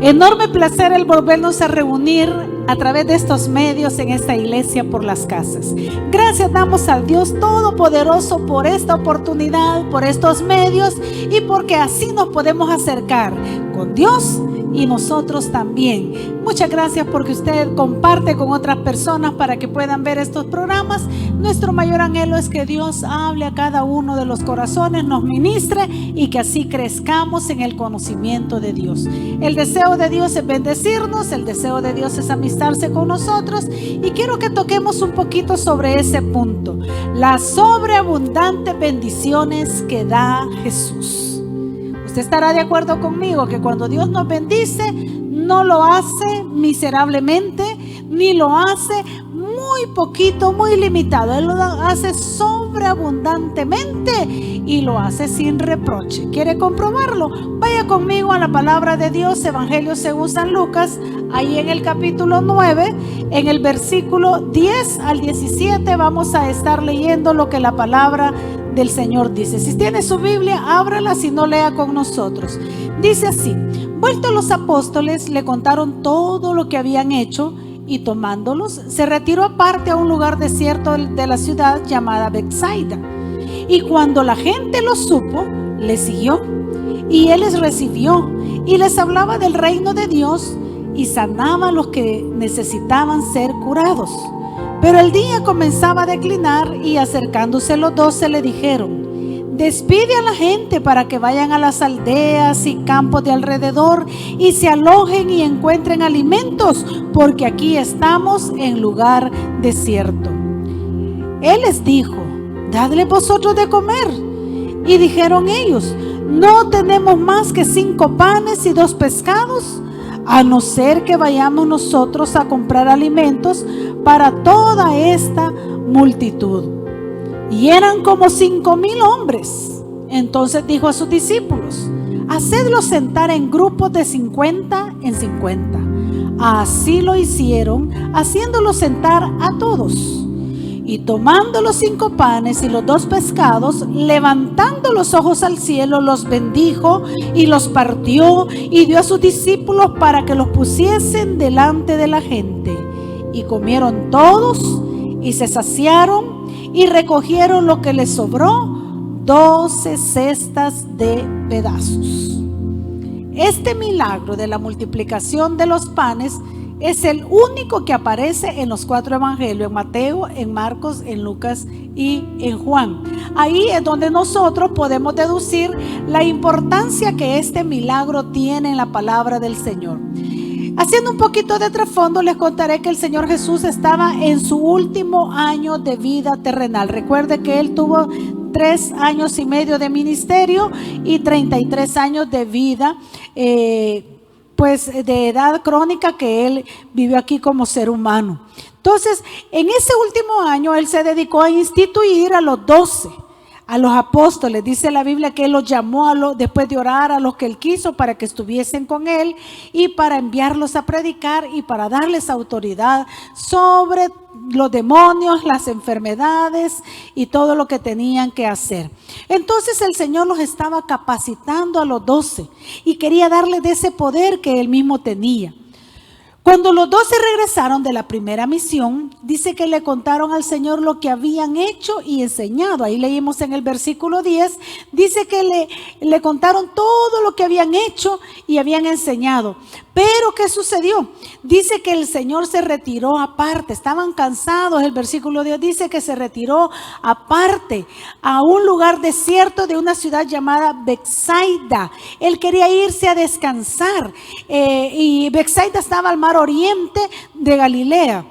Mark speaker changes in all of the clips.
Speaker 1: Enorme placer el volvernos a reunir a través de estos medios en esta iglesia por las casas. Gracias damos al Dios Todopoderoso por esta oportunidad, por estos medios y porque así nos podemos acercar con Dios y nosotros también. Muchas gracias porque usted comparte con otras personas para que puedan ver estos programas. Nuestro mayor anhelo es que Dios hable a cada uno de los corazones, nos ministre y que así crezcamos en el conocimiento de Dios. El deseo de Dios es bendecirnos, el deseo de Dios es amistarse con nosotros y quiero que toquemos un poquito sobre ese punto. Las sobreabundantes bendiciones que da Jesús. Usted estará de acuerdo conmigo que cuando Dios nos bendice, no lo hace miserablemente, ni lo hace muy poquito, muy limitado. Él lo hace sobreabundantemente y lo hace sin reproche. ¿Quiere comprobarlo? Vaya conmigo a la palabra de Dios, Evangelio según San Lucas, ahí en el capítulo 9, en el versículo 10 al 17, vamos a estar leyendo lo que la palabra del Señor dice. Si tiene su Biblia, ábrala, si no, lea con nosotros. Dice así: vueltos los apóstoles, le contaron todo lo que habían hecho y tomándolos, se retiró aparte a un lugar desierto de la ciudad llamada Betsaida. Y cuando la gente lo supo, le siguió. Y él les recibió y les hablaba del reino de Dios y sanaba a los que necesitaban ser curados. Pero el día comenzaba a declinar y acercándose los 12 le dijeron: despide a la gente para que vayan a las aldeas y campos de alrededor y se alojen y encuentren alimentos, porque aquí estamos en lugar desierto. Él les dijo: dadle vosotros de comer. Y dijeron ellos: no tenemos más que 5 panes y 2 pescados, a no ser que vayamos nosotros a comprar alimentos para toda esta multitud. Y eran como 5,000 hombres. Entonces dijo a sus discípulos: hacedlos sentar en grupos de 50 en 50. Así lo hicieron, haciéndolos sentar a todos. Y tomando los 5 panes y los 2 pescados, levantando los ojos al cielo, los bendijo y los partió y dio a sus discípulos para que los pusiesen delante de la gente. Y comieron todos y se saciaron y recogieron lo que les sobró, 12 cestas de pedazos. Este milagro de la multiplicación de los panes es el único que aparece en los 4 evangelios: en Mateo, en Marcos, en Lucas y en Juan. Ahí es donde nosotros podemos deducir la importancia que este milagro tiene en la palabra del Señor. Haciendo un poquito de trasfondo, les contaré que el Señor Jesús estaba en su último año de vida terrenal. Recuerde que Él tuvo 3 años y medio de ministerio y 33 años de vida, pues de edad crónica que Él vivió aquí como ser humano. Entonces, en ese último año Él se dedicó a instituir a los 12, a los apóstoles. Dice la Biblia que Él los llamó después de orar a los que Él quiso para que estuviesen con Él y para enviarlos a predicar y para darles autoridad sobre los demonios, las enfermedades y todo lo que tenían que hacer. Entonces el Señor los estaba capacitando a los 12 y quería darles de ese poder que Él mismo tenía. Cuando los 12 regresaron de la primera misión, dice que le contaron al Señor lo que habían hecho y enseñado. Ahí leímos en el versículo 10, dice que le contaron todo lo que habían hecho y habían enseñado. Pero ¿qué sucedió? Dice que el Señor se retiró aparte. Estaban cansados. El versículo 10 dice que se retiró aparte a un lugar desierto de una ciudad llamada Betsaida. Él quería irse a descansar. Y Betsaida estaba al mar oriente de Galilea.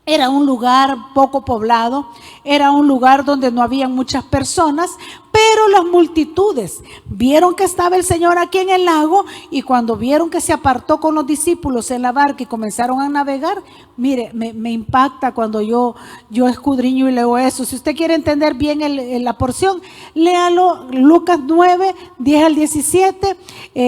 Speaker 1: Era un lugar poco poblado, era un lugar donde no había muchas personas, pero las multitudes vieron que estaba el Señor aquí en el lago y cuando vieron que se apartó con los discípulos en la barca y comenzaron a navegar, mire, me impacta cuando yo escudriño y leo eso. Si usted quiere entender bien la porción, léalo: Lucas 9, 10 al 17,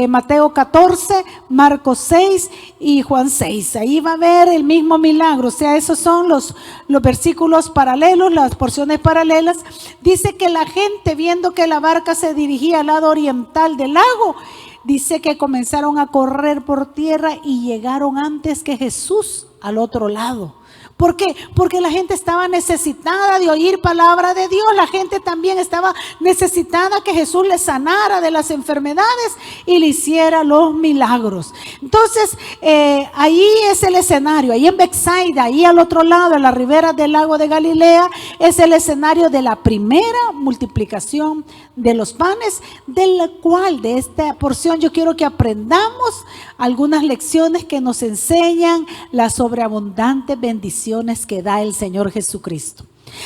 Speaker 1: Mateo 14, Marcos 6 y Juan 6. Ahí va a ver el mismo milagro. O sea, esos son los versículos paralelos, las porciones paralelas. Dice que la gente, viendo que la barca se dirigía al lado oriental del lago, dice que comenzaron a correr por tierra y llegaron antes que Jesús al otro lado. ¿Por qué? Porque la gente estaba necesitada de oír palabra de Dios. La gente también estaba necesitada que Jesús le sanara de las enfermedades y le hiciera los milagros. Entonces, ahí es el escenario. Ahí en Betsaida, ahí al otro lado, en la ribera del lago de Galilea, es el escenario de la primera multiplicación de los panes, del cual de esta porción yo quiero que aprendamos algunas lecciones que nos enseñan las sobreabundantes bendiciones que da el Señor Jesucristo.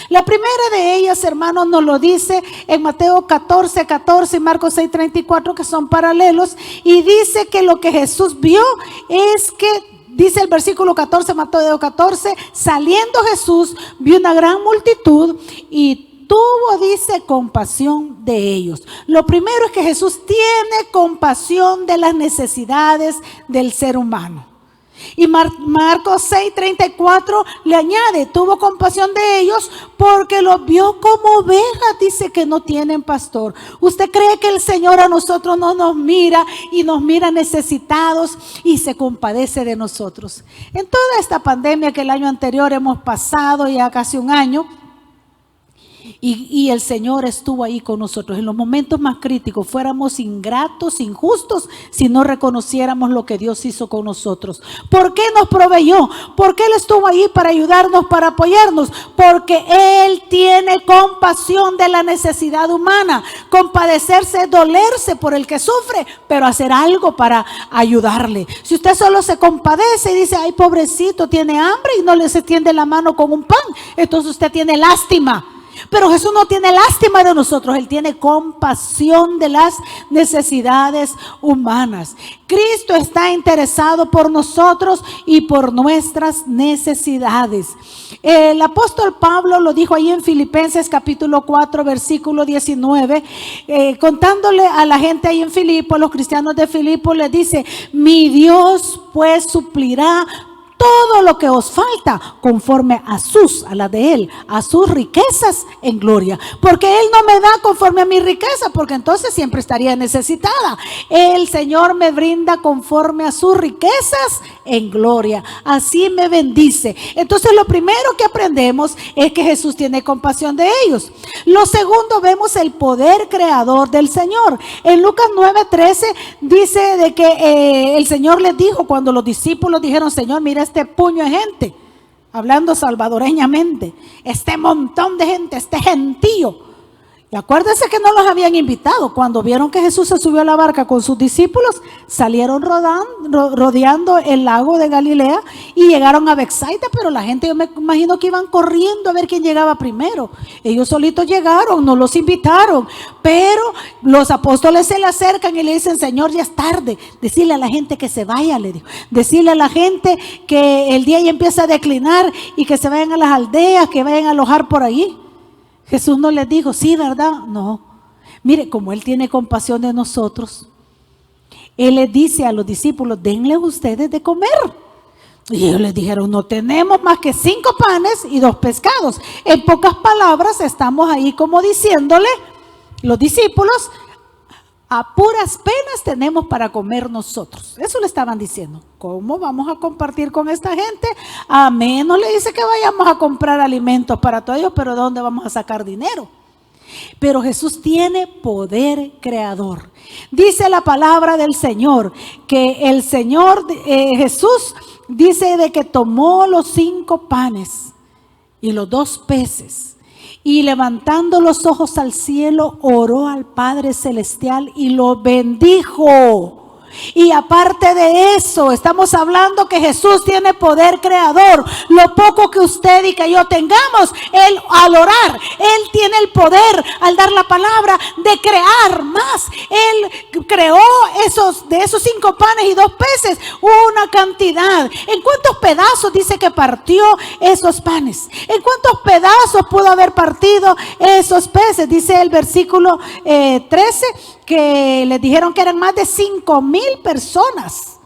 Speaker 1: La primera de ellas, hermanos, nos lo dice en Mateo 14:14 y Marcos 6:34, que son paralelos, y dice que lo que Jesús vio es que, dice el versículo 14, Mateo 14, saliendo Jesús, vio una gran multitud y tuvo, dice, compasión de ellos. Lo primero es que Jesús tiene compasión de las necesidades del ser humano. Y Marcos 6:34 le añade, tuvo compasión de ellos porque los vio como ovejas, dice, que no tienen pastor. ¿Usted cree que el Señor a nosotros no nos mira y nos mira necesitados y se compadece de nosotros? En toda esta pandemia que el año anterior hemos pasado, ya casi un año, y el Señor estuvo ahí con nosotros en los momentos más críticos. Fuéramos ingratos, injustos, si no reconociéramos lo que Dios hizo con nosotros. ¿Por qué nos proveyó? ¿Por qué Él estuvo ahí para ayudarnos, para apoyarnos? Porque Él tiene compasión de la necesidad humana. Compadecerse, dolerse por el que sufre, pero hacer algo para ayudarle. Si usted solo se compadece y dice, ay, pobrecito, tiene hambre, y no le se tiende la mano con un pan, entonces usted tiene lástima. Pero Jesús no tiene lástima de nosotros, Él tiene compasión de las necesidades humanas. Cristo está interesado por nosotros y por nuestras necesidades. El apóstol Pablo lo dijo ahí en Filipenses capítulo 4, versículo 19, contándole a la gente ahí en Filipo, a los cristianos de Filipo, les dice, mi Dios pues suplirá todo lo que os falta conforme a las de Él, a sus riquezas en gloria. Porque Él no me da conforme a mi riqueza, porque entonces siempre estaría necesitada. El Señor me brinda conforme a sus riquezas en gloria. Así me bendice. Entonces lo primero que aprendemos es que Jesús tiene compasión de ellos. Lo segundo, vemos el poder creador del Señor. En Lucas 9:13 dice de que el Señor les dijo, cuando los discípulos dijeron, Señor, mira este puño de gente, hablando salvadoreñamente, este montón de gente, este gentío. Y acuérdense que no los habían invitado. Cuando vieron que Jesús se subió a la barca con sus discípulos, salieron rodeando el lago de Galilea y llegaron a Betsaida, pero la gente, yo me imagino que iban corriendo a ver quién llegaba primero. Ellos solitos llegaron, no los invitaron, pero los apóstoles se le acercan y le dicen, Señor, ya es tarde, decirle a la gente que se vaya, le dijo, decirle a la gente que el día ya empieza a declinar y que se vayan a las aldeas, que vayan a alojar por allí. Jesús no les dijo, sí, ¿verdad? No. Mire, como Él tiene compasión de nosotros, Él les dice a los discípulos, denle ustedes de comer. Y ellos les dijeron, no tenemos más que 5 panes y 2 pescados. En pocas palabras, estamos ahí como diciéndole, los discípulos, a puras penas tenemos para comer nosotros. Eso le estaban diciendo. ¿Cómo vamos a compartir con esta gente? A menos le dice que vayamos a comprar alimentos para todos ellos, pero ¿de dónde vamos a sacar dinero? Pero Jesús tiene poder creador. Dice la palabra del Señor que el Señor Jesús dice de que tomó los 5 panes y los 2 peces. Y levantando los ojos al cielo, oró al Padre Celestial y lo bendijo. Y aparte de eso, estamos hablando que Jesús tiene poder creador. Lo poco que usted y que yo tengamos, Él al orar, Él tiene el poder al dar la palabra de crear más. Él creó de esos 5 panes y 2 peces, una cantidad. ¿En cuántos pedazos dice que partió esos panes? ¿En cuántos pedazos pudo haber partido esos peces? Dice el versículo 13 que les dijeron que eran más de 5,000 personas.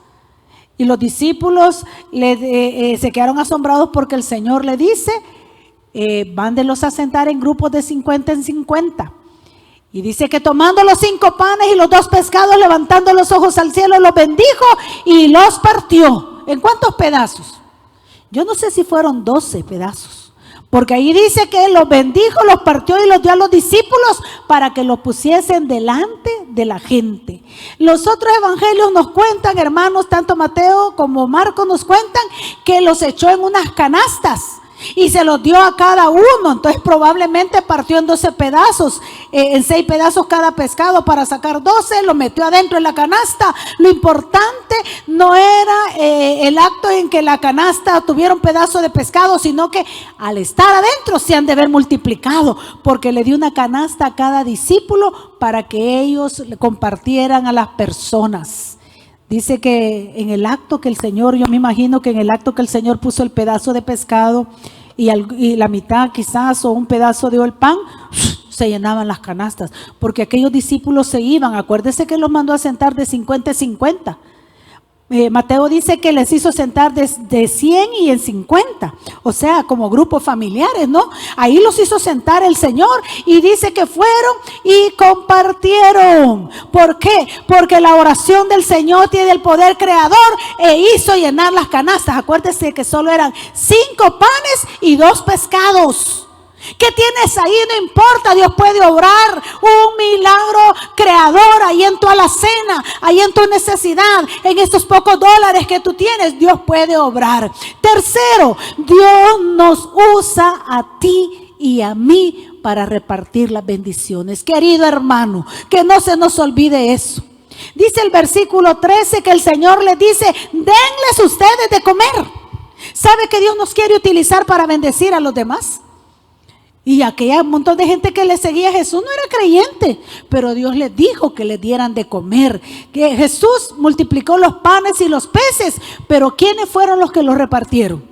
Speaker 1: Y los discípulos se quedaron asombrados porque el Señor le dice, mándenlos a sentar en grupos de 50 en 50. Y dice que tomando los 5 panes y los 2 pescados, levantando los ojos al cielo, los bendijo y los partió. ¿En cuántos pedazos? Yo no sé si fueron 12 pedazos, porque ahí dice que los bendijo, los partió y los dio a los discípulos para que los pusiesen delante de la gente. Los otros evangelios nos cuentan, hermanos, tanto Mateo como Marcos nos cuentan que los echó en unas canastas y se los dio a cada uno. Entonces probablemente partió en 12 pedazos, en 6 pedazos cada pescado para sacar 12, lo metió adentro en la canasta. Lo importante no era el acto en que la canasta tuviera un pedazo de pescado, sino que al estar adentro se han de ver multiplicado, porque le dio una canasta a cada discípulo para que ellos le compartieran a las personas. Dice que en el acto que el Señor, yo me imagino que en el acto que el Señor puso el pedazo de pescado y la mitad quizás o un pedazo de el pan, se llenaban las canastas, porque aquellos discípulos se iban. Acuérdese que los mandó a sentar de 50 en 50. Mateo dice que les hizo sentar de 100 y en 50, o sea, como grupos familiares, ¿no? Ahí los hizo sentar el Señor y dice que fueron y compartieron. ¿Por qué? Porque la oración del Señor tiene el poder creador e hizo llenar las canastas. Acuérdense que solo eran 5 panes y 2 pescados. ¿Qué tienes ahí? No importa, Dios puede obrar un milagro creador ahí en tu alacena, ahí en tu necesidad, en estos pocos dólares que tú tienes, Dios puede obrar. Tercero, Dios nos usa a ti y a mí para repartir las bendiciones. Querido hermano, que no se nos olvide eso. Dice el versículo 13 que el Señor les dice: denles ustedes de comer. ¿Sabe que Dios nos quiere utilizar para bendecir a los demás? Y aquella montón de gente que le seguía a Jesús no era creyente, pero Dios les dijo que les dieran de comer. Que Jesús multiplicó los panes y los peces, pero ¿quiénes fueron los que los repartieron?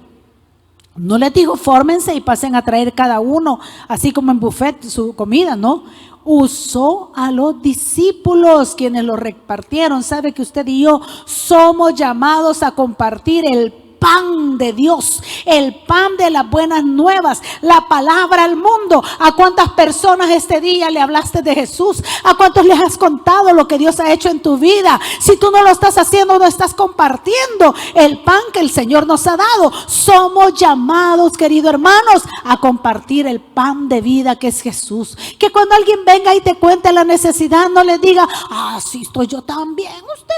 Speaker 1: No les dijo fórmense y pasen a traer cada uno, así como en buffet, su comida, no. Usó a los discípulos quienes lo repartieron. Sabe que usted y yo somos llamados a compartir el pan de Dios, el pan de las buenas nuevas, la palabra al mundo. ¿A cuántas personas este día le hablaste de Jesús? ¿A cuántos les has contado lo que Dios ha hecho en tu vida? Si tú no lo estás haciendo, no estás compartiendo el pan que el Señor nos ha dado. Somos llamados, queridos hermanos, a compartir el pan de vida que es Jesús. Que cuando alguien venga y te cuente la necesidad, no le diga: ah, sí, estoy yo también, usted.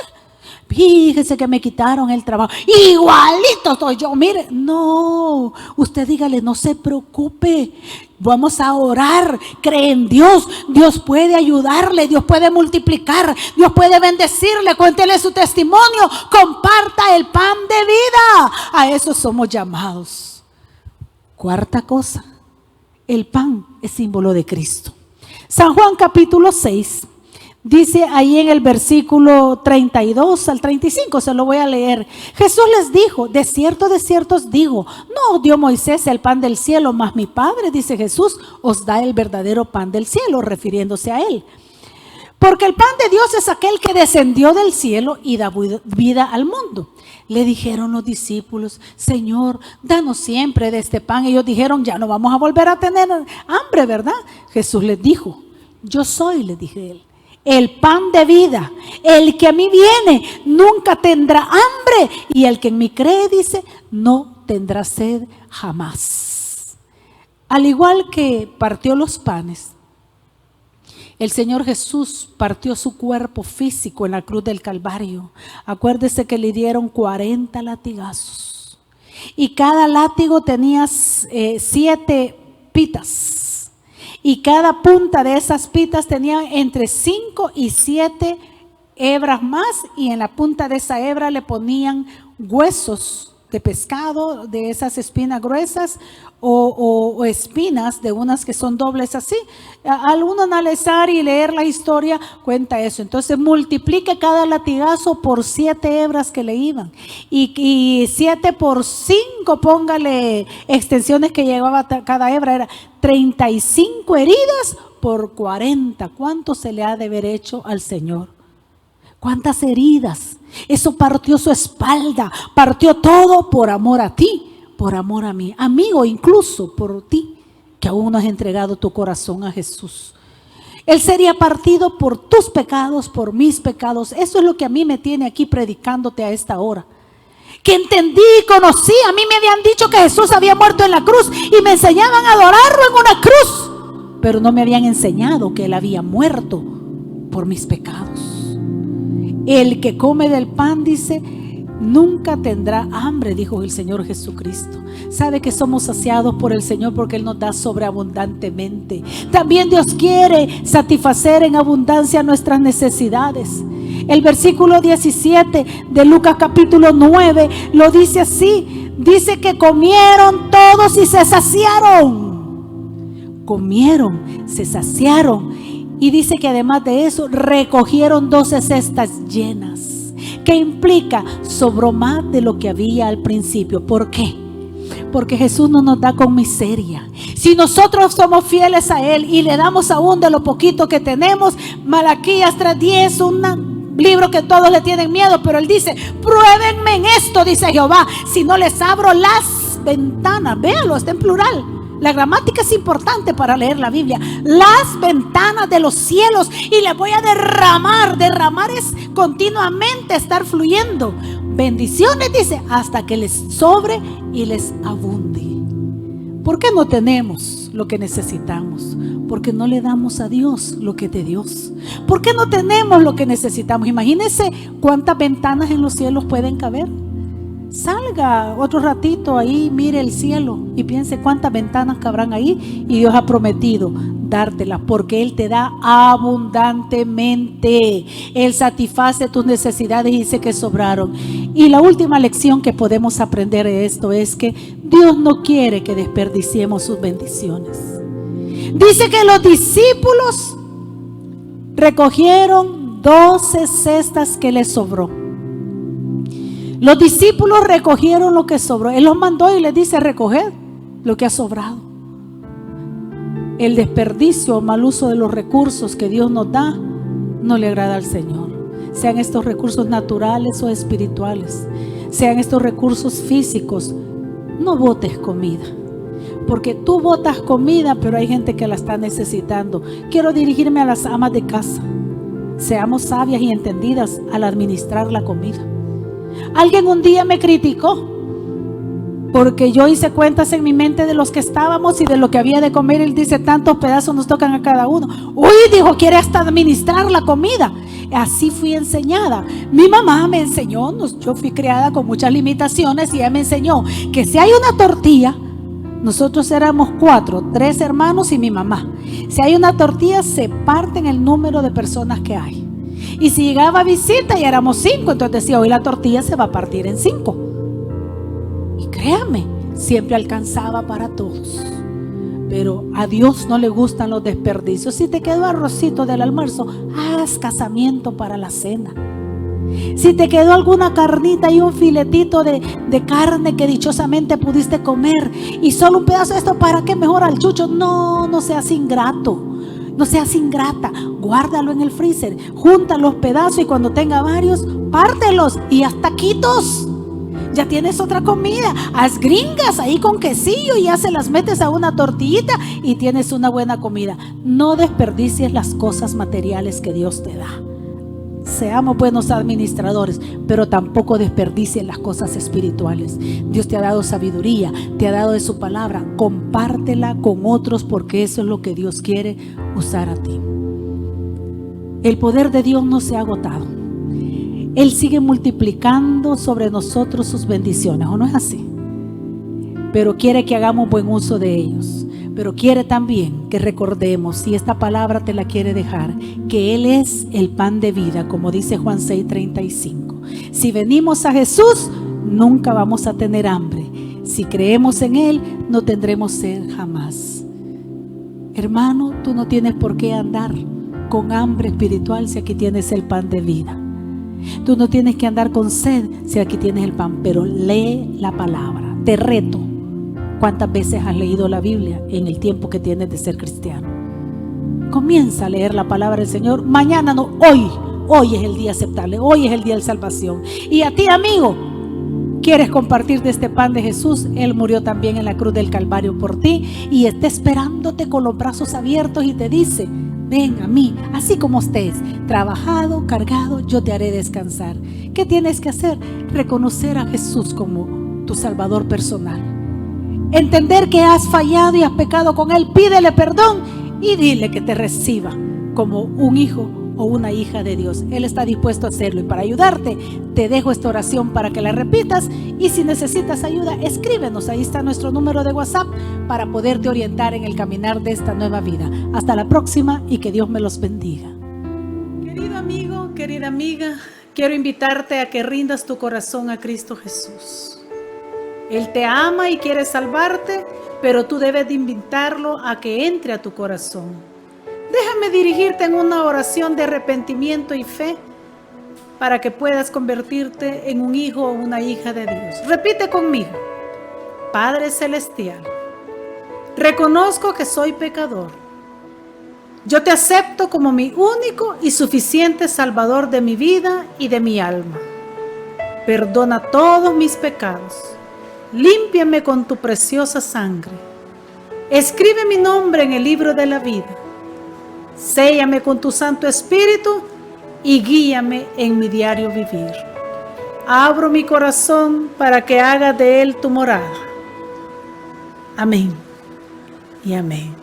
Speaker 1: Fíjese que me quitaron el trabajo, igualito soy yo, mire. No, usted dígale: no se preocupe, vamos a orar, cree en Dios, Dios puede ayudarle, Dios puede multiplicar, Dios puede bendecirle, cuéntele su testimonio, comparta el pan de vida. A eso somos llamados. Cuarta cosa, el pan es símbolo de Cristo. San Juan capítulo 6. Dice ahí en el versículo 32 al 35, se lo voy a leer. Jesús les dijo: de cierto os digo, no dio Moisés el pan del cielo, mas mi Padre, dice Jesús, os da el verdadero pan del cielo, refiriéndose a él. Porque el pan de Dios es aquel que descendió del cielo y da vida al mundo. Le dijeron los discípulos: Señor, danos siempre de este pan. Ellos dijeron: ya no vamos a volver a tener hambre, ¿verdad? Jesús les dijo: yo soy, le dije él, el pan de vida. El que a mí viene nunca tendrá hambre, y el que en mí cree, dice, no tendrá sed jamás. Al igual que partió los panes, el Señor Jesús partió su cuerpo físico en la cruz del Calvario. Acuérdese que le dieron 40 latigazos y cada látigo tenía 7 pitas. Y cada punta de esas pitas tenía entre 5 y 7 hebras más, y en la punta de esa hebra le ponían huesos de pescado, de esas espinas gruesas, o espinas de unas que son dobles así. Al uno analizar y leer la historia cuenta eso. Entonces multiplique cada latigazo por 7 hebras que le iban, y 7 por 5, póngale extensiones que llevaba cada hebra, era 35 heridas por 40. ¿Cuánto se le ha de haber hecho al Señor? ¿Cuántas heridas? Eso partió su espalda, partió todo por amor a ti, por amor a mí, amigo, incluso por ti, que aún no has entregado tu corazón a Jesús. Él sería partido por tus pecados, por mis pecados. Eso es lo que a mí me tiene aquí predicándote a esta hora. Que entendí y conocí. A mí me habían dicho que Jesús había muerto en la cruz y me enseñaban a adorarlo en una cruz, pero no me habían enseñado que Él había muerto por mis pecados. El que come del pan, dice, nunca tendrá hambre, dijo el Señor Jesucristo. Sabe que somos saciados por el Señor porque Él nos da sobreabundantemente. También Dios quiere satisfacer en abundancia nuestras necesidades. El versículo 17 de Lucas capítulo 9 lo dice así. Dice que comieron todos y se saciaron. Comieron, se saciaron. Y dice que además de eso recogieron 12 cestas llenas. ¿Qué implica? Sobró más de lo que había al principio. ¿Por qué? Porque Jesús no nos da con miseria. Si nosotros somos fieles a Él y le damos aún de lo poquito que tenemos, Malaquías 3:10, un libro que todos le tienen miedo, pero Él dice, pruébenme en esto, dice Jehová, si no les abro las ventanas. Véanlo, está en plural. La gramática es importante para leer la Biblia. Las ventanas de los cielos y les voy a derramar. Derramar es continuamente estar fluyendo. Bendiciones, dice, hasta que les sobre y les abunde. ¿Por qué no tenemos lo que necesitamos? Porque no le damos a Dios lo que es de Dios. ¿Por qué no tenemos lo que necesitamos? Imagínense cuántas ventanas en los cielos pueden caber. Salga otro ratito ahí, mire el cielo y piense cuántas ventanas cabrán ahí, y Dios ha prometido dártelas porque Él te da abundantemente. Él satisface tus necesidades y dice que sobraron. Y la última lección que podemos aprender de esto es que Dios no quiere que desperdiciemos sus bendiciones. Dice que los discípulos recogieron 12 cestas que les sobró. Los discípulos recogieron lo que sobró. Él los mandó y les dice, recoged lo que ha sobrado. El desperdicio o mal uso de los recursos que Dios nos da no le agrada al Señor. Sean estos recursos naturales o espirituales, sean estos recursos físicos, no botes comida. Porque tú botas comida, pero hay gente que la está necesitando. Quiero dirigirme a las amas de casa. Seamos sabias y entendidas al administrar la comida. Alguien un día me criticó porque yo hice cuentas en mi mente de los que estábamos y de lo que había de comer. Él dice, tantos pedazos nos tocan a cada uno. Uy, dijo, quiere hasta administrar la comida. Así fui enseñada. Mi mamá me enseñó, yo fui criada con muchas limitaciones, y ella me enseñó que si hay una tortilla, nosotros éramos 4, 3 hermanos y mi mamá. Si hay una tortilla, se parten el número de personas que hay. Y si llegaba visita y éramos 5, entonces decía, hoy la tortilla se va a partir en 5. Y créame, siempre alcanzaba para todos. Pero a Dios no le gustan los desperdicios. Si te quedó arrocito del almuerzo, haz casamiento para la cena. Si te quedó alguna carnita y un filetito de carne que dichosamente pudiste comer, y solo un pedazo de esto, ¿para qué mejor al chucho? No seas ingrato. No seas ingrata, guárdalo en el freezer, junta los pedazos y cuando tenga varios, pártelos y haz taquitos. Ya tienes otra comida. Haz gringas ahí con quesillo y ya se las metes a una tortillita y tienes una buena comida. No desperdicies las cosas materiales que Dios te da. Seamos buenos administradores, pero tampoco desperdicies las cosas espirituales. Dios te ha dado sabiduría, te ha dado de su palabra. Compártela con otros porque eso es lo que Dios quiere usar a ti. El poder de Dios no se ha agotado. Él sigue multiplicando sobre nosotros sus bendiciones, ¿o no es así? Pero quiere que hagamos buen uso de ellos. Pero quiere también que recordemos, si esta palabra te la quiere dejar, que Él es el pan de vida, como dice Juan 6:35. Si venimos a Jesús, nunca vamos a tener hambre. Si creemos en Él, no tendremos sed jamás. Hermano, tú no tienes por qué andar con hambre espiritual si aquí tienes el pan de vida. Tú no tienes que andar con sed si aquí tienes el pan, pero lee la palabra. Te reto. ¿Cuántas veces has leído la Biblia en el tiempo que tienes de ser cristiano? Comienza a leer la palabra del Señor. Mañana no, hoy es el día aceptable. Hoy es el día de salvación. Y a ti, amigo, quieres compartir de este pan de Jesús, Él murió también en la cruz del Calvario por ti y está esperándote con los brazos abiertos y te dice: ven a mí, así como estés, trabajado, cargado, yo te haré descansar. ¿Qué tienes que hacer? Reconocer a Jesús como tu Salvador personal. Entender que has fallado y has pecado con Él, pídele perdón y dile que te reciba como un hijo o una hija de Dios. Él está dispuesto a hacerlo, y para ayudarte te dejo esta oración para que la repitas, y si necesitas ayuda, escríbenos, ahí está nuestro número de WhatsApp para poderte orientar en el caminar de esta nueva vida. Hasta la próxima y que Dios me los bendiga. Querido amigo, querida amiga, quiero invitarte a que rindas tu corazón a Cristo Jesús. Él te ama y quiere salvarte, pero tú debes de invitarlo a que entre a tu corazón. Déjame dirigirte en una oración de arrepentimiento y fe para que puedas convertirte en un hijo o una hija de Dios. Repite conmigo: Padre Celestial, reconozco que soy pecador. Yo te acepto como mi único y suficiente Salvador de mi vida y de mi alma. Perdona todos mis pecados. Límpiame con tu preciosa sangre. Escribe mi nombre en el libro de la vida. Séllame con tu Santo Espíritu y guíame en mi diario vivir. Abro mi corazón para que hagas de él tu morada. Amén y amén.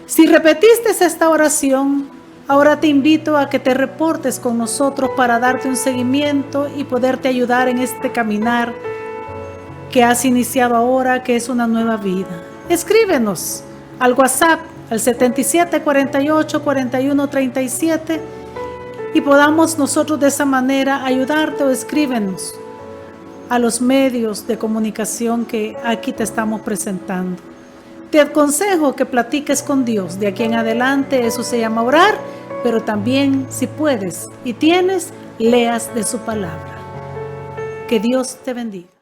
Speaker 1: Si repetiste esta oración, ahora te invito a que te reportes con nosotros para darte un seguimiento y poderte ayudar en este caminar que has iniciado ahora, que es una nueva vida. Escríbenos al WhatsApp al 77 48 41 37 y podamos nosotros de esa manera ayudarte, o escríbenos a los medios de comunicación que aquí te estamos presentando. Te aconsejo que platiques con Dios de aquí en adelante. Eso se llama orar, pero también, si puedes y tienes, leas de su palabra. Que Dios te bendiga.